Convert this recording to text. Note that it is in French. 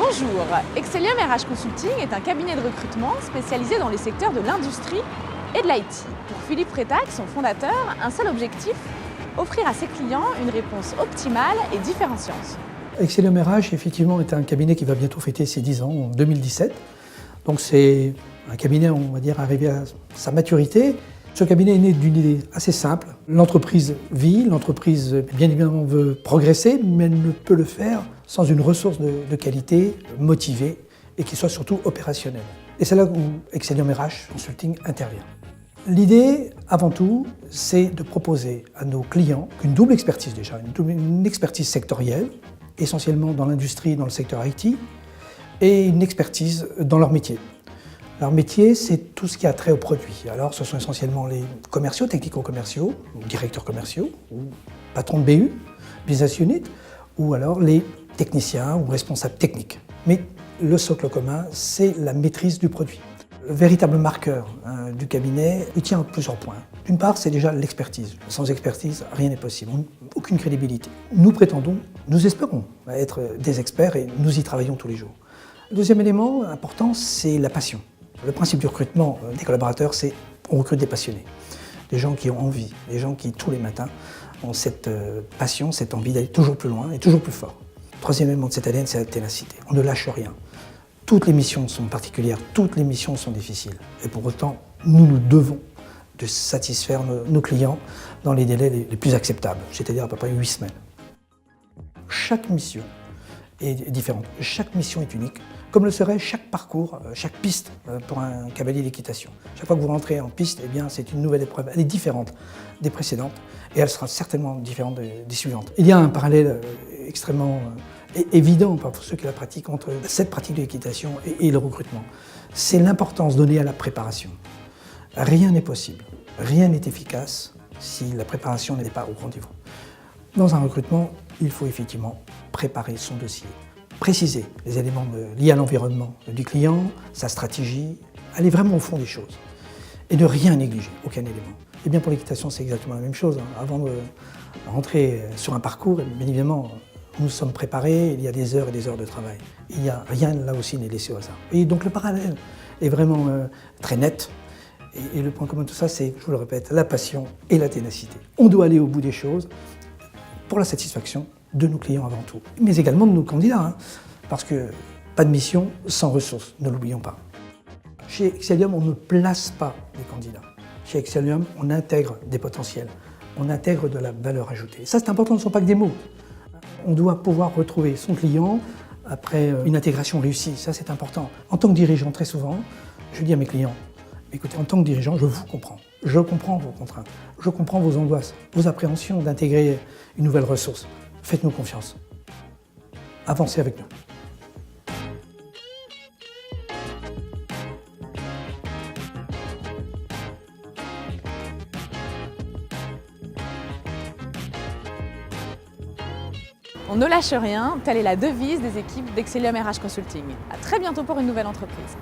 Bonjour, Excellium RH Consulting est un cabinet de recrutement spécialisé dans les secteurs de l'industrie et de l'IT. Pour Philippe Frétac, son fondateur, un seul objectif, offrir à ses clients une réponse optimale et différenciante. Excellium RH, effectivement, est un cabinet qui va bientôt fêter ses 10 ans, en 2017. Donc c'est un cabinet, on va dire, arrivé à sa maturité. Ce cabinet est né d'une idée assez simple. L'entreprise vit, l'entreprise, bien évidemment, veut progresser, mais elle ne peut le faire sans une ressource de qualité, motivée, et qui soit surtout opérationnelle. Et c'est là où Excellium RH Consulting intervient. L'idée, avant tout, c'est de proposer à nos clients une double expertise déjà, une expertise sectorielle, essentiellement dans l'industrie, dans le secteur IT, et une expertise dans leur métier. Leur métier, c'est tout ce qui a trait aux produits. Alors, ce sont essentiellement les commerciaux, technico-commerciaux, ou directeurs commerciaux, ou patrons de BU, business unit, ou alors les techniciens ou responsables techniques. Mais le socle commun, c'est la maîtrise du produit. Le véritable marqueur du cabinet, il tient à plusieurs points. D'une part, c'est déjà l'expertise. Sans expertise, rien n'est possible, aucune crédibilité. Nous prétendons, nous espérons être des experts et nous y travaillons tous les jours. Le deuxième élément important, c'est la passion. Le principe du recrutement des collaborateurs, c'est qu'on recrute des passionnés, des gens qui ont envie, des gens qui, tous les matins, ont cette passion, cette envie d'aller toujours plus loin et toujours plus fort. Le troisième élément de cette ADN, c'est la ténacité. On ne lâche rien. Toutes les missions sont particulières, toutes les missions sont difficiles. Et pour autant, nous devons de satisfaire nos clients dans les délais les plus acceptables, c'est-à-dire à peu près 8 semaines. Chaque mission est différente, chaque mission est unique, comme le serait chaque parcours, chaque piste pour un cavalier d'équitation. Chaque fois que vous rentrez en piste, eh bien, c'est une nouvelle épreuve. Elle est différente des précédentes et elle sera certainement différente des suivantes. Il y a un parallèle extrêmement évident pour ceux qui la pratiquent entre cette pratique de l'équitation et le recrutement. C'est l'importance donnée à la préparation. Rien n'est possible, rien n'est efficace si la préparation n'est pas au rendez-vous. Dans un recrutement, il faut effectivement préparer son dossier, préciser les éléments liés à l'environnement du client, sa stratégie, aller vraiment au fond des choses et ne rien négliger, aucun élément. Et bien pour l'équitation, c'est exactement la même chose. Avant de rentrer sur un parcours, bien évidemment, nous sommes préparés, il y a des heures et des heures de travail. Il n'y a rien là aussi n'est laissé au hasard. Et donc le parallèle est vraiment très net. Et le point commun de tout ça, c'est, je vous le répète, la passion et la ténacité. On doit aller au bout des choses pour la satisfaction de nos clients avant tout, mais également de nos candidats, parce que pas de mission sans ressources, ne l'oublions pas. Chez Excellium, on ne place pas les candidats. Chez Excellium, on intègre des potentiels, on intègre de la valeur ajoutée. Ça, c'est important, ce ne sont pas que des mots. On doit pouvoir retrouver son client après une intégration réussie, ça c'est important. En tant que dirigeant, très souvent, je dis à mes clients, écoutez, en tant que dirigeant, je vous comprends. Je comprends vos contraintes, je comprends vos angoisses, vos appréhensions d'intégrer une nouvelle ressource. Faites-nous confiance. Avancez avec nous. On ne lâche rien, telle est la devise des équipes d'Excellium RH Consulting. À très bientôt pour une nouvelle entreprise.